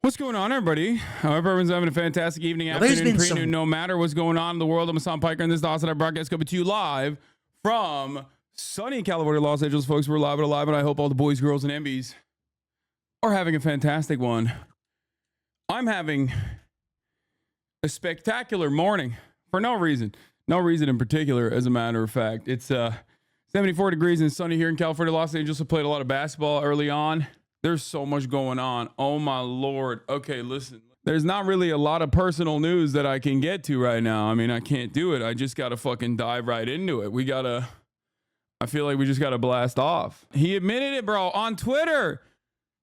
What's going on, everybody? I hope everyone's having a fantastic evening, afternoon, pre-noon, no matter what's going on in the world. I'm Hassan Piker, and this is the Hassan broadcast coming to you live from sunny California, Los Angeles, folks. We're live and alive, and I hope all the boys, girls, and MBs are having a fantastic one. I'm having a spectacular morning for no reason. No reason in particular, as a matter of fact. It's 74 degrees and sunny here in California, Los Angeles. I played a lot of basketball early on. There's so much going on. Oh my Lord. Okay, listen. There's not really a lot of personal news that I can get to right now. I mean, I can't do it. I just gotta fucking dive right into it. I feel like we just gotta blast off. He admitted it, bro, on Twitter.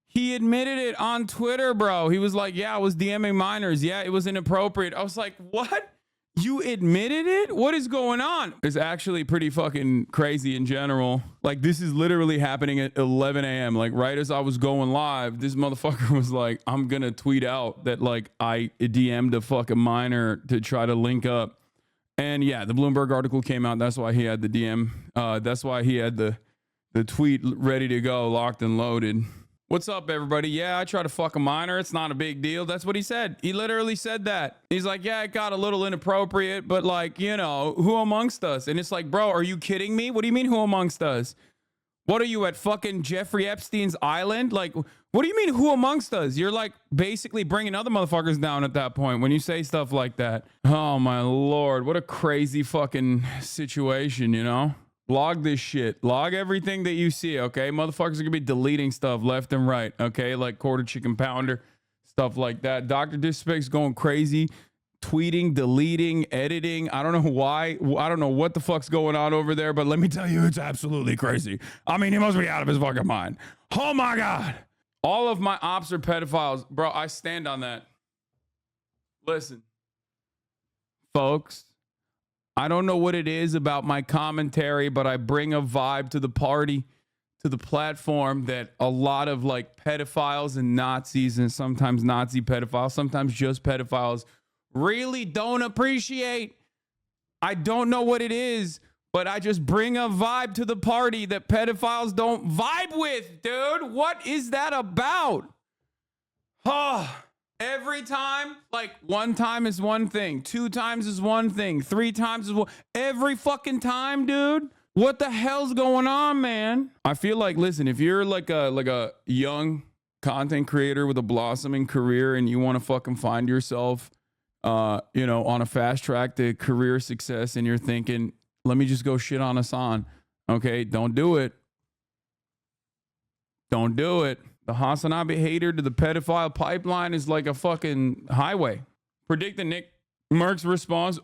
He admitted it on Twitter, bro. He was like, yeah, I was DMing minors. Yeah, it was inappropriate. I was like, what? You admitted it? What is going on? It's actually pretty fucking crazy in general. Like, this is literally happening at 11 a.m. Like, right as I was going live, this motherfucker was like, I'm gonna tweet out that, like, I DM'd a fucking minor to try to link up. And yeah, the Bloomberg article came out. That's why he had the DM. That's why he had the tweet ready to go, locked and loaded. What's up, everybody? Yeah, I try to fuck a minor. It's not a big deal. That's what he said. He literally said that. He's like, yeah, it got a little inappropriate, but, like, you know, who amongst us? And it's like, bro, are you kidding me? What do you mean, who amongst us? What are you, at fucking Jeffrey Epstein's island? Like, what do you mean, who amongst us? You're, like, basically bringing other motherfuckers down at that point when you say stuff like that. Oh, my Lord. What a crazy fucking situation, you know? Log this shit. Log everything that you see, okay? Motherfuckers are gonna be deleting stuff left and right, okay? Like quarter chicken pounder, stuff like that. Dr. Disrespect's going crazy, tweeting, deleting, editing. I don't know why. I don't know what the fuck's going on over there, but let me tell you, it's absolutely crazy. I mean, he must be out of his fucking mind. Oh my God. All of my ops are pedophiles. Bro, I stand on that. Listen, folks. I don't know what it is about my commentary, but I bring a vibe to the party, to the platform, that a lot of, like, pedophiles and Nazis, and sometimes Nazi pedophiles, sometimes just pedophiles, really don't appreciate. I don't know what it is, but I just bring a vibe to the party that pedophiles don't vibe with, dude. What is that about? Oh. Every time, like, one time is one thing, 2 times is one thing, 3 times is one. Every fucking time, dude. What the hell's going on, man? I feel like, listen, if you're like a young content creator with a blossoming career and you want to fucking find yourself, you know, on a fast track to career success, and you're thinking, let me just go shit on Hassan. Okay, don't do it. Don't do it. The Hasanabe hater to the pedophile pipeline is like a fucking highway. Predict the NICKMERCS response.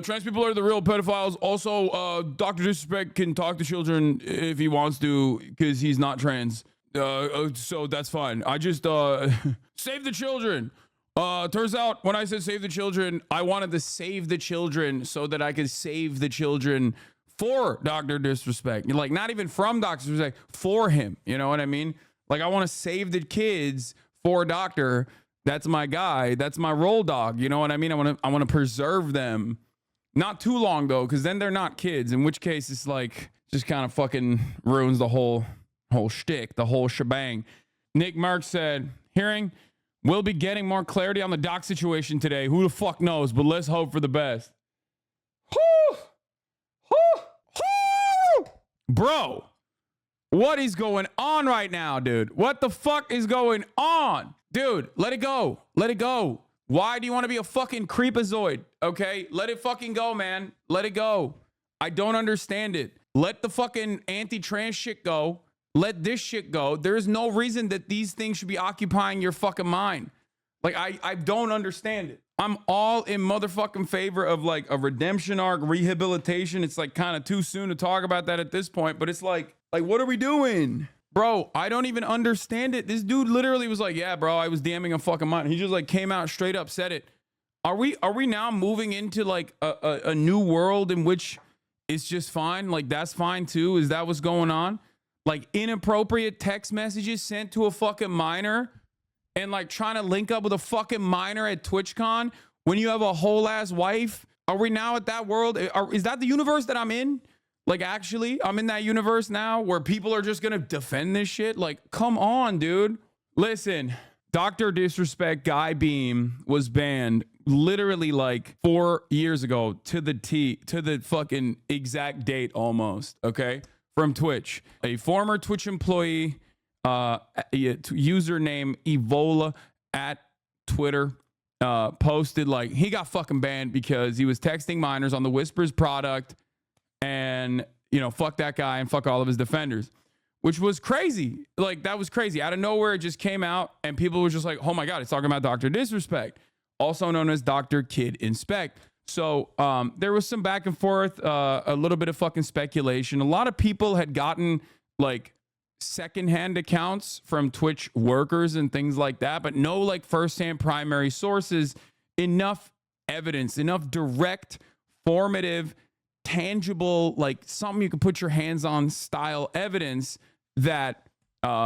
Trans people are the real pedophiles. Also, Dr. Disrespect can talk to children if he wants to, because he's not trans. So that's fine. I just save the children. Turns out when I said save the children, I wanted to save the children so that I could save the children for Dr. Disrespect. Like, not even from Dr. Disrespect, for him. You know what I mean? Like, I want to save the kids for Doctor. That's my guy. That's my roll dog. You know what I mean? I want to preserve them. Not too long, though, because then they're not kids, in which case it's like just kind of fucking ruins the whole shtick, the whole shebang. NICKMERCS said, hearing, we'll be getting more clarity on the doc situation today. Who the fuck knows? But let's hope for the best. Whew! Bro, what is going on right now, dude? What the fuck is going on? Dude, let it go. Let it go. Why do you want to be a fucking creepazoid? Okay, let it fucking go, man. Let it go. I don't understand it. Let the fucking anti-trans shit go. Let this shit go. There is no reason that these things should be occupying your fucking mind. Like, I don't understand it. I'm all in motherfucking favor of, like, a redemption arc, rehabilitation. It's, like, kind of too soon to talk about that at this point, but it's like, what are we doing? Bro, I don't even understand it. This dude literally was like, yeah, bro, I was DMing a fucking minor. He just, like, came out straight up, said it. Are we now moving into, like, a new world in which it's just fine? Like, that's fine too? Is that what's going on? Like, inappropriate text messages sent to a fucking minor, and, like, trying to link up with a fucking minor at TwitchCon when you have a whole ass wife? Are we now at that world? Is that the universe that I'm in? Like, actually, I'm in that universe now where people are just gonna defend this shit. Like, come on, dude. Listen, Dr. Disrespect Guy Beam was banned literally like 4 years ago to the fucking exact date almost, okay? From Twitch. A former Twitch employee, username Evola at Twitter, posted like he got fucking banned because he was texting minors on the Whispers product, and you know, fuck that guy and fuck all of his defenders, which was crazy. Like, that was crazy. Out of nowhere, it just came out and people were just like, oh my God, it's talking about Dr. Disrespect, also known as Dr. Kid Inspect. So there was some back and forth, a little bit of fucking speculation. A lot of people had gotten like secondhand accounts from Twitch workers and things like that, but no like firsthand primary sources, enough evidence, enough direct, formative, tangible, like something you can put your hands on style evidence that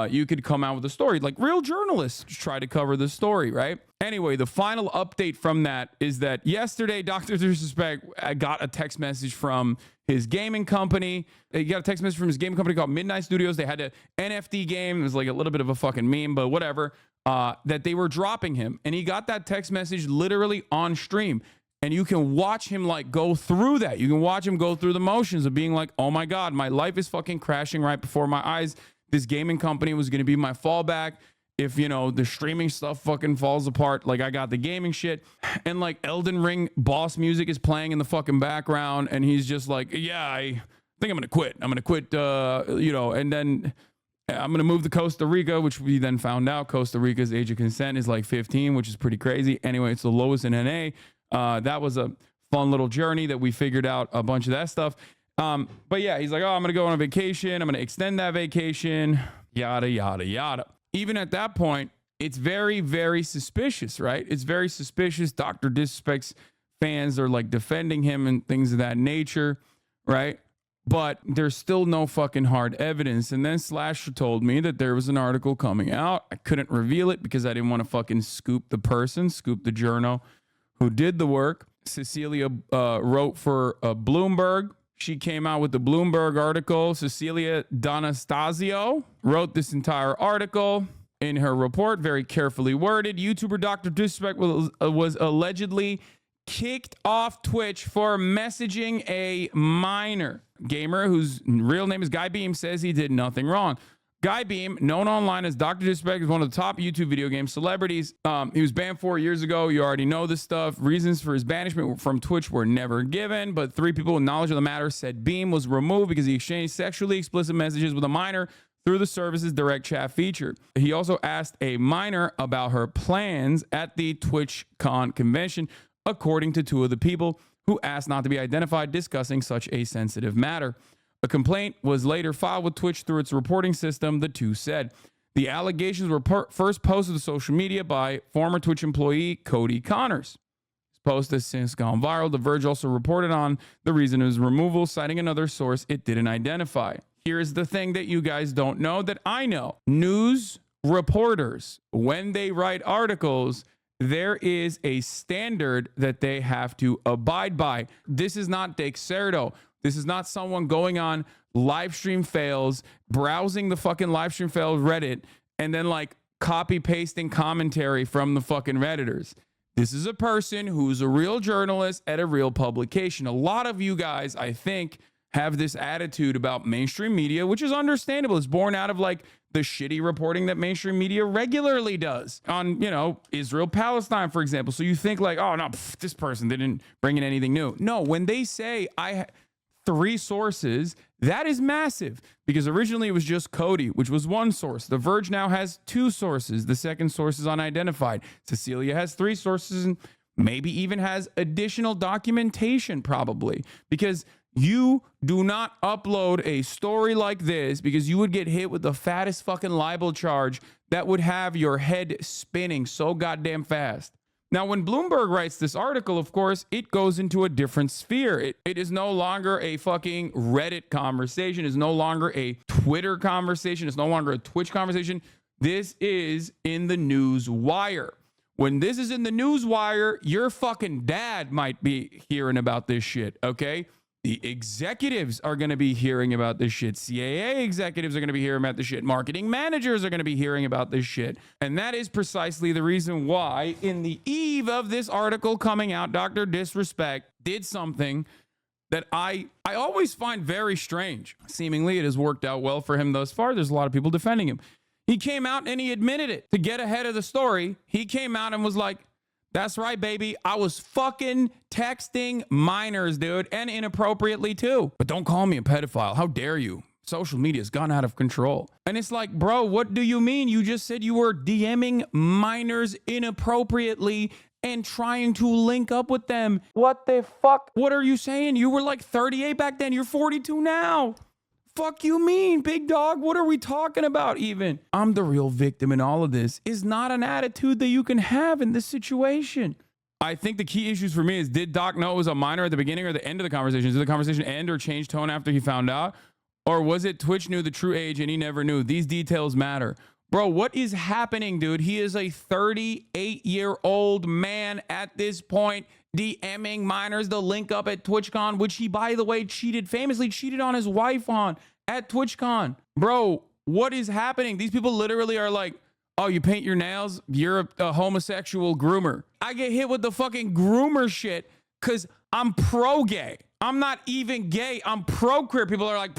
you could come out with a story. Like real journalists try to cover the story, right? Anyway, the final update from that is that yesterday, Dr. Disrespect got a text message from his gaming company. He got a text message from his gaming company called Midnight Studios. They had an NFT game. It was like a little bit of a fucking meme, but whatever, that they were dropping him. And he got that text message literally on stream. And you can watch him like go through that. You can watch him go through the motions of being like, oh my God, my life is fucking crashing right before my eyes. This gaming company was going to be my fallback. If, you know, the streaming stuff fucking falls apart, like I got the gaming shit, and like Elden Ring boss music is playing in the fucking background. And he's just like, yeah, I think I'm going to quit. I'm going to quit, you know, and then I'm going to move to Costa Rica, which we then found out Costa Rica's age of consent is like 15, which is pretty crazy. Anyway, it's the lowest in NA. That was a fun little journey that we figured out a bunch of that stuff. But yeah, he's like, oh, I'm going to go on a vacation. I'm going to extend that vacation, yada, yada, yada. Even at that point, it's very, very suspicious, right? It's very suspicious. Dr. Disrespect's fans are like defending him and things of that nature, right? But there's still no fucking hard evidence. And then Slasher told me that there was an article coming out. I couldn't reveal it because I didn't want to fucking scoop the journal who did the work. Cecilia wrote for Bloomberg. She came out with the Bloomberg article. Cecilia D'Anastasio wrote this entire article in her report, very carefully worded. YouTuber Dr. Disrespect was allegedly kicked off Twitch for messaging a minor. Gamer, whose real name is Guy Beam, says he did nothing wrong. Guy Beam, known online as Dr. Disrespect, is one of the top YouTube video game celebrities. He was banned 4 years ago. You already know this stuff. Reasons for his banishment from Twitch were never given, but 3 people with knowledge of the matter said Beam was removed because he exchanged sexually explicit messages with a minor through the service's direct chat feature. He also asked a minor about her plans at the TwitchCon convention, according to 2 of the people who asked not to be identified discussing such a sensitive matter. A complaint was later filed with Twitch through its reporting system, the 2 said. The allegations were first posted to social media by former Twitch employee Cody Connors. His post has since gone viral. The Verge also reported on the reason of his removal, citing another source it didn't identify. Here's the thing that you guys don't know that I know. News reporters, when they write articles, there is a standard that they have to abide by. This is not Dexerto. This is not someone going on live stream fails, browsing the fucking live stream fails Reddit, and then like copy pasting commentary from the fucking Redditors. This is a person who's a real journalist at a real publication. A lot of you guys, I think, have this attitude about mainstream media, which is understandable. It's born out of like the shitty reporting that mainstream media regularly does on, you know, Israel, Palestine, for example. So you think like, oh no, this person didn't bring in anything new. No, when they say 3 sources, that is massive, because originally it was just Cody, which was 1 source. The Verge now has 2 sources. The second source is unidentified. Cecilia has 3 sources and maybe even has additional documentation, probably, because you do not upload a story like this because you would get hit with the fattest fucking libel charge that would have your head spinning so goddamn fast. Now, when Bloomberg writes this article, of course, it goes into a different sphere. It is no longer a fucking Reddit conversation. It's no longer a Twitter conversation. It's no longer a Twitch conversation. This is in the news wire. When this is in the news wire, your fucking dad might be hearing about this shit, okay? The executives are going to be hearing about this shit. CAA executives are going to be hearing about this shit. Marketing managers are going to be hearing about this shit. And that is precisely the reason why, in the eve of this article coming out, Dr. Disrespect did something that I always find very strange. Seemingly, it has worked out well for him thus far. There's a lot of people defending him. He came out and he admitted it. To get ahead of the story, he came out and was like, that's right, baby. I was fucking texting minors, dude, and inappropriately too. But don't call me a pedophile. How dare you? Social media has gone out of control. And it's like, bro, what do you mean? You just said you were DMing minors inappropriately and trying to link up with them. What the fuck? What are you saying? You were like 38 back then. You're 42 now. Fuck you mean, big dog? What are we talking about even? I'm the real victim in all of this is not an attitude that you can have in this situation. I think the key issues for me is, did Doc know it was a minor at the beginning or the end of the conversation? Did the conversation end or change tone after he found out? Or was it Twitch knew the true age and he never knew? These details matter. Bro, what is happening, dude? He is a 38-year-old man at this point, DMing minors to link up at TwitchCon, which he, by the way, famously cheated on his wife on at TwitchCon. Bro, what is happening? These people literally are like, oh, you paint your nails? You're a homosexual groomer. I get hit with the fucking groomer shit because I'm pro-gay. I'm not even gay. I'm pro-queer. People are like,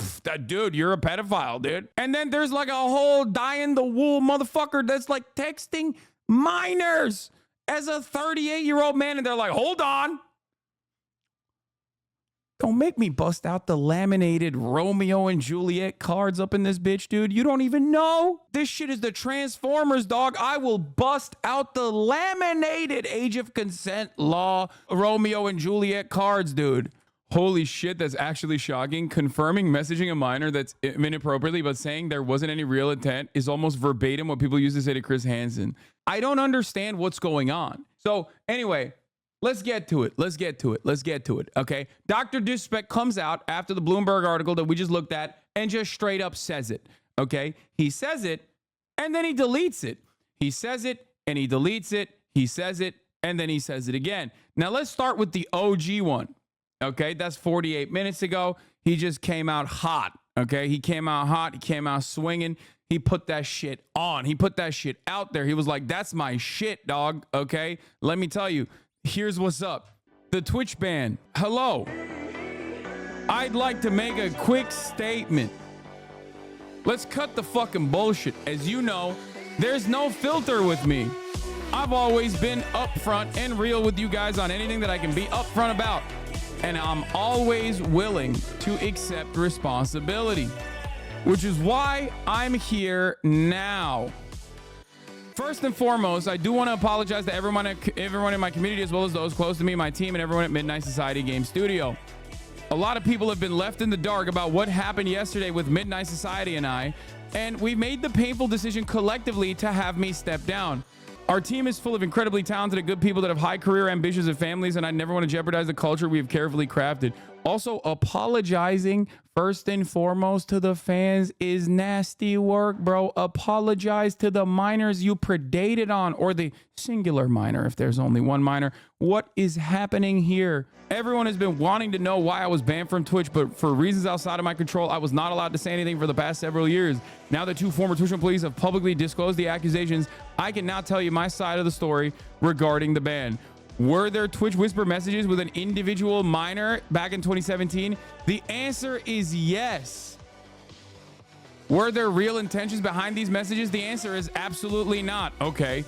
dude, you're a pedophile, dude. And then there's like a whole die-in-the-wool motherfucker that's like texting minors as a 38-year-old man. And they're like, hold on. Don't make me bust out the laminated Romeo and Juliet cards up in this bitch, dude. You don't even know. This shit is the Transformers, dog. I will bust out the laminated age of consent law Romeo and Juliet cards, dude. Holy shit, that's actually shocking. Confirming messaging a minor that's inappropriately, but saying there wasn't any real intent is almost verbatim what people used to say to Chris Hansen. I don't understand what's going on. So anyway, let's get to it. Let's get to it. Okay. Dr. Disrespect comes out after the Bloomberg article that we just looked at and just straight up says it. Okay. He says it and then he deletes it. He says it and he deletes it. He says it and then he says it again. Now let's start with the OG one. Okay, that's 48 minutes ago. He just came out hot. Okay, he came out hot. He came out swinging. He put that shit on. He put that shit out there. He was like, that's my shit, dog. Okay, let me tell you, here's what's up. The Twitch ban. Hello. I'd like to make a quick statement. Let's cut the fucking bullshit. As you know, there's no filter with me. I've always been upfront and real with you guys on anything that I can be upfront about. And I'm always willing to accept responsibility, which is why I'm here now. First and foremost, I do want to apologize to everyone in my community, as well as those close to me, my team, and everyone at Midnight Society Game Studio. A lot of people have been left in the dark about what happened yesterday with Midnight Society and I, and we made the painful decision collectively to have me step down. Our team is full of incredibly talented and good people that have high career ambitions and families, and I never want to jeopardize the culture we have carefully crafted. Also, apologizing first and foremost to the fans is nasty work, bro. Apologize to the minors you predated on, or the singular minor if there's only one minor. What is happening here? Everyone has been wanting to know why I was banned from Twitch, but for reasons outside of my control, I was not allowed to say anything for the past several years. Now that two former Twitch employees have publicly disclosed the accusations, I can now tell you my side of the story regarding the ban. Were there Twitch whisper messages with an individual minor back in 2017? The answer is yes. Were there real intentions behind these messages? The answer is absolutely not. Okay.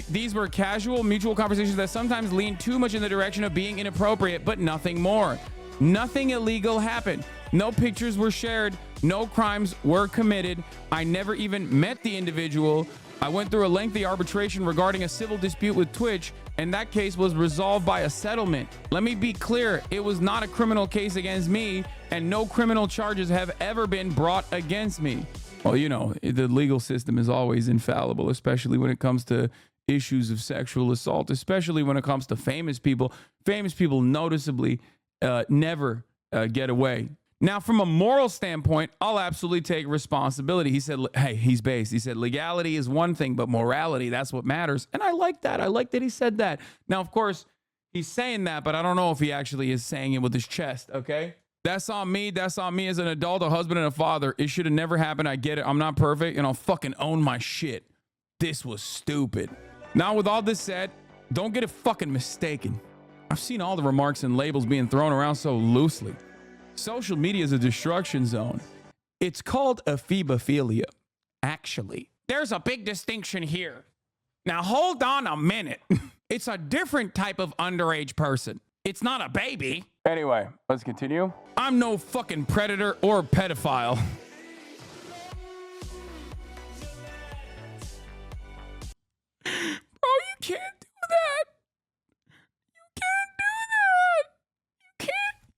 These were casual, mutual conversations that sometimes lean too much in the direction of being inappropriate, but nothing more. Nothing illegal happened. No pictures were shared. No crimes were committed. I never even met the individual. I went through a lengthy arbitration regarding a civil dispute with Twitch, and that case was resolved by a settlement. Let me be clear, it was not a criminal case against me, and no criminal charges have ever been brought against me. Well, you know, the legal system is always infallible, especially when it comes to issues of sexual assault, especially when it comes to famous people. Famous people noticeably never get away. Now, from a moral standpoint, I'll absolutely take responsibility. He said, hey, he's based. He said, legality is one thing, but morality, that's what matters. And I like that. I like that he said that. Now, of course, He's saying that, but I don't know if he actually is saying it with his chest, okay? That's on me. That's on me as an adult, a husband, and a father. It should have never happened. I get it. I'm not perfect, and I'll fucking own my shit. This was stupid. Now, with all this said, don't get it fucking mistaken. I've seen all the remarks and labels being thrown around so loosely. Social media is a destruction zone. It's called ephebophilia. Actually, there's a big distinction here. Now, hold on a minute. It's a different type of underage person. It's not a baby. Anyway, let's continue. I'm no fucking predator or pedophile. Bro, you can't do that. You can't do that. You can't.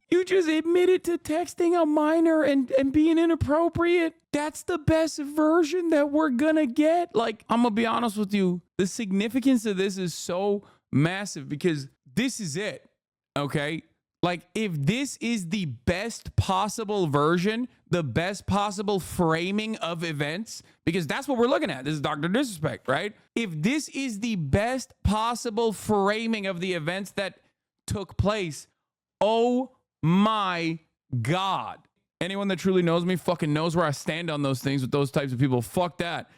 You just admitted to texting a minor and being inappropriate. That's the best version that we're gonna get. Like, I'm gonna be honest with you. The significance of this is so massive because this is it. Okay? Like, if this is the best possible version, the best possible framing of events, because that's what we're looking at. This is Dr. Disrespect, right? If this is the best possible framing of the events that took place, oh my God. Anyone that truly knows me fucking knows where I stand on those things with those types of people. Fuck that.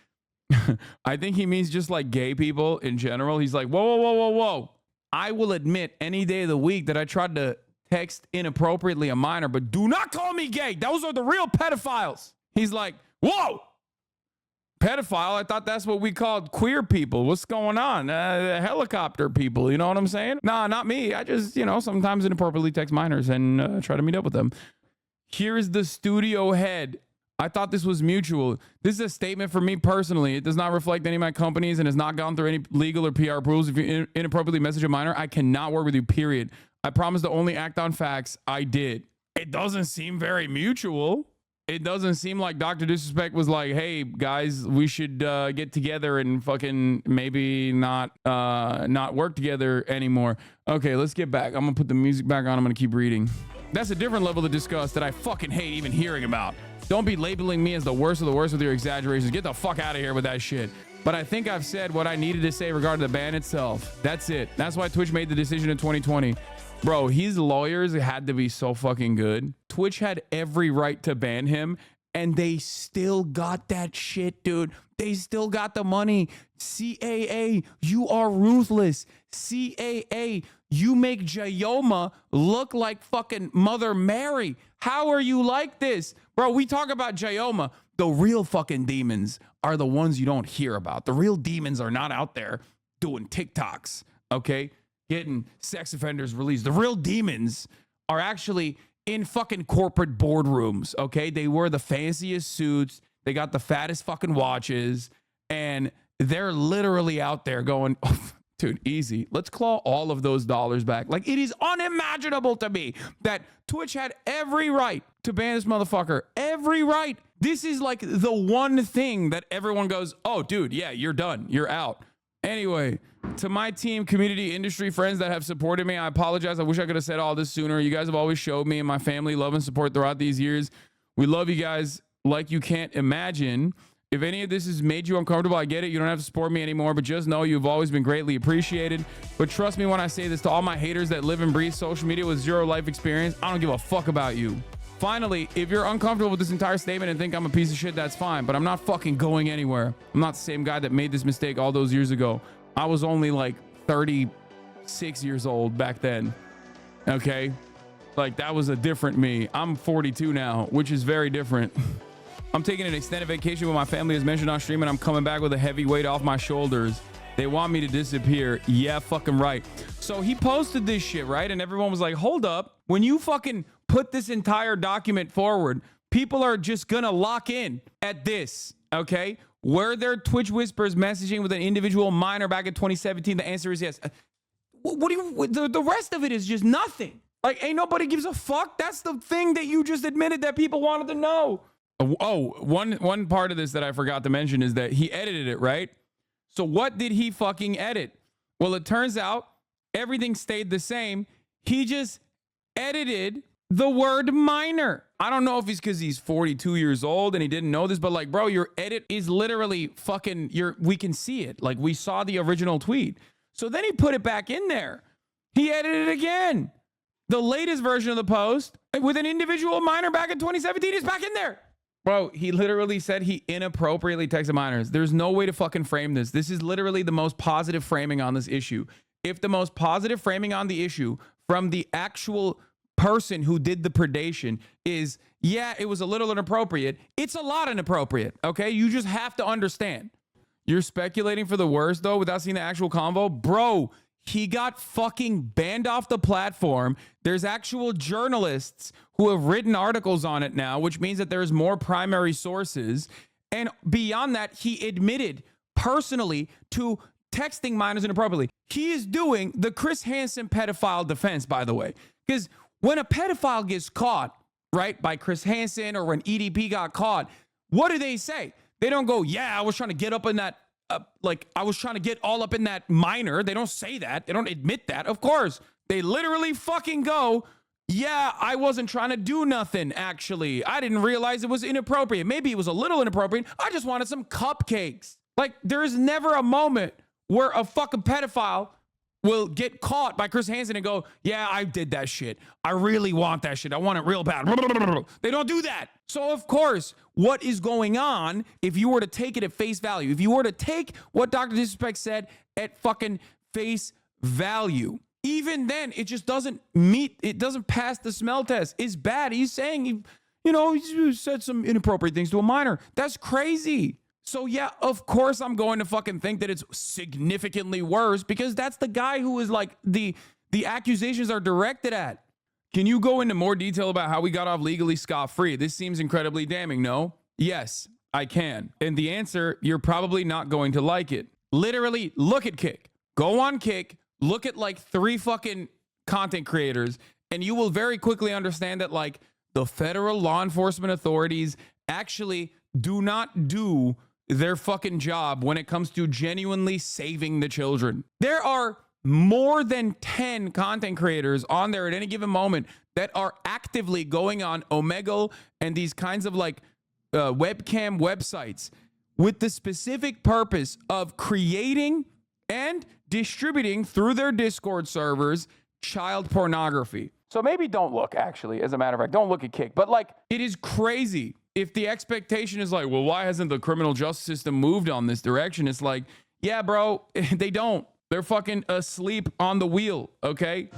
I think he means just like gay people in general. He's like, whoa, whoa, whoa, whoa, whoa. I will admit any day of the week that I tried to text inappropriately a minor, but do not call me gay. Those are the real pedophiles. He's like, whoa, pedophile. I thought that's what we called queer people. What's going on? Helicopter people. You know what I'm saying? Nah, not me. I just, sometimes inappropriately text minors and try to meet up with them. Here is the studio head. I thought this was mutual. This is a statement for me personally. It does not reflect any of my companies and has not gone through any legal or PR approvals. If you inappropriately message a minor, I cannot work with you, period. I promise to only act on facts. I did. It doesn't seem very mutual. It doesn't seem like Dr. Disrespect was like, hey, guys, we should get together and fucking maybe not work together anymore. Okay, let's get back. I'm going to put the music back on. I'm going to keep reading. That's a different level of disgust that I fucking hate even hearing about. Don't be labeling me as the worst of the worst with your exaggerations. Get the fuck out of here with that shit. But I think I've said what I needed to say regarding the ban itself. That's it. That's why Twitch made the decision in 2020. Bro, his lawyers had to be so fucking good. Twitch had every right to ban him, and they still got that shit, dude. They still got the money. CAA, you are ruthless. CAA, you make Jayoma look like fucking Mother Mary. How are you like this? Bro, we talk about Jayoma. The real fucking demons are the ones you don't hear about. The real demons are not out there doing TikToks, okay? Getting sex offenders released. The real demons are actually in fucking corporate boardrooms, okay? They wear the fanciest suits. They got the fattest fucking watches. And they're literally out there going, oh, dude, easy. Let's claw all of those dollars back. Like, it is unimaginable to me that Twitch had every right to ban this motherfucker. Every right. This is like the one thing that everyone goes, oh, dude, yeah, you're done. You're out. Anyway, to my team, community, industry friends that have supported me, I apologize. I wish I could have said all this sooner. You guys have always showed me and my family love and support throughout these years. We love you guys like you can't imagine. If any of this has made you uncomfortable, I get it. You don't have to support me anymore, but just know you've always been greatly appreciated. But trust me when I say this to all my haters that live and breathe social media with zero life experience, I don't give a fuck about you. Finally, if you're uncomfortable with this entire statement and think I'm a piece of shit, that's fine, but I'm not fucking going anywhere. I'm not the same guy that made this mistake all those years ago. I was only like 36 years old back then. Okay? Like, that was a different me. I'm 42 now, which is very different. I'm taking an extended vacation with my family, as mentioned on stream, and I'm coming back with a heavy weight off my shoulders. They want me to disappear. Yeah, fucking right. So he posted this shit, right? And everyone was like, hold up. When you fucking put this entire document forward, people are just gonna lock in at this, okay? Were there Twitch whispers messaging with an individual minor back in 2017? The answer is yes. What do you, the rest of it is just nothing. Like, ain't nobody gives a fuck. That's the thing that you just admitted that people wanted to know. Oh, one part of this that I forgot to mention is that he edited it, right? So what did he fucking edit? Well, it turns out everything stayed the same. He just edited the word minor. I don't know if it's because he's 42 years old and he didn't know this, but like, bro, your edit is literally fucking, we can see it. Like, we saw the original tweet. So then he put it back in there. He edited it again. The latest version of the post with an individual minor back in 2017 is back in there. Bro, he literally said he inappropriately texted minors. There's no way to fucking frame this. This is literally the most positive framing on this issue. If the most positive framing on the issue from the actual person who did the predation is, yeah, it was a little inappropriate, it's a lot inappropriate, okay? You just have to understand. You're speculating for the worst, though, without seeing the actual convo? Bro, he got fucking banned off the platform. There's actual journalists who have written articles on it now, which means that there's more primary sources. And beyond that, he admitted personally to texting minors inappropriately. He is doing the Chris Hansen pedophile defense, by the way. Because when a pedophile gets caught, right, by Chris Hansen, or when EDP got caught, what do they say? They don't go, yeah, I was trying to get up in that, I was trying to get all up in that minor. They don't say that. They don't admit that. Of course, they literally fucking go, yeah, I wasn't trying to do nothing, actually. I didn't realize it was inappropriate. Maybe it was a little inappropriate. I just wanted some cupcakes. Like, there is never a moment where a fucking pedophile will get caught by Chris Hansen and go, yeah, I did that shit. I really want that shit. I want it real bad. They don't do that. So, of course, what is going on, if you were to take it at face value, if you were to take what Dr. Disrespect said at fucking face value, even then, it just doesn't meet, it doesn't pass the smell test. It's bad. He's saying, he said some inappropriate things to a minor. That's crazy. So yeah, of course I'm going to fucking think that it's significantly worse, because that's the guy who is like the accusations are directed at. Can you go into more detail about how we got off legally scot-free? This seems incredibly damning, no? Yes, I can. And the answer, you're probably not going to like it. Literally, look at Kick. Go on Kick, look at like 3 fucking content creators, and you will very quickly understand that like the federal law enforcement authorities actually do not do their fucking job when it comes to genuinely saving the children. There are more than 10 content creators on there at any given moment that are actively going on Omegle and these kinds of like webcam websites with the specific purpose of creating and distributing through their Discord servers child pornography. So maybe don't look, actually, as a matter of fact, don't look at Kick. But like, it is crazy if the expectation is like, well, why hasn't the criminal justice system moved on this direction? It's like, yeah, bro, they don't. They're fucking asleep on the wheel, okay?